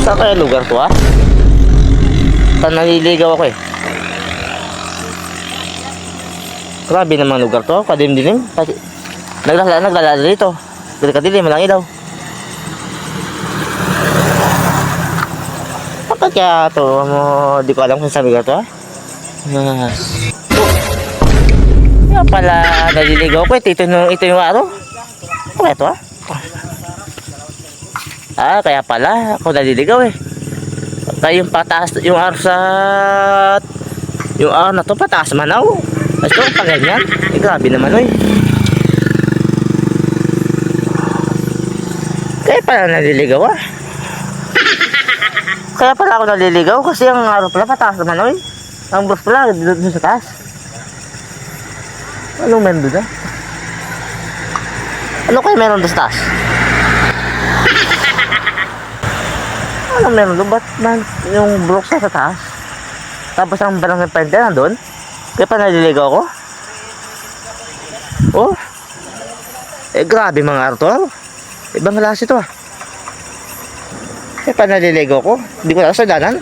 Saan kaya lugar to ah? Saan naliligaw ako eh. Grabe naman lugar to. Kadim-dilim. Naglalala dito. Kadilim, walang ilaw. Bakit kaya to? Di ko alam kung sabi ka to ah. Yes. Kaya pala naliligaw ko eh. Ito yung araw. Ano ito ah? Kaya pala ako naliligaw eh. Kaya yung pataas, yung araw sa yung araw na to pataas manaw. Ito pa ganyan. Grabe naman oy. Kaya pala naliligaw ah. Kaya pala ako naliligaw kasi ang araw pala pataas naman oy. Ang bus pala doon sa taas. Anong meron doon ah? Ano kaya meron doon sa taas? Ano meron doon? Ba't yung brook sa taas? Tapos ang barangay pwede na doon? Kaya pa naliligaw ko? Oh? Grabe mga Arthur. Ibang klase to ah. Kaya pa naliligaw ko? Hindi ko na sa danan.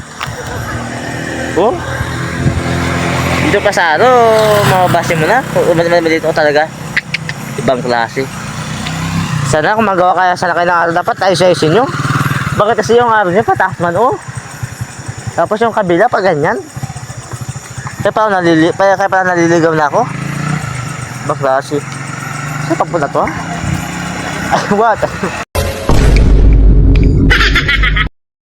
Oh? Dito pa sa mababase mo na. Dito ko talaga. Ibang klase. Sana kung magawa kaya sa laki ng araw dapat ayos-ayosin nyo. Bakit kasi yung araw niya pataas man oh. Tapos yung kabila pa ganyan. Kaya pa naliligaw na ako. Ibang klase. Saan pa po na to ah? What?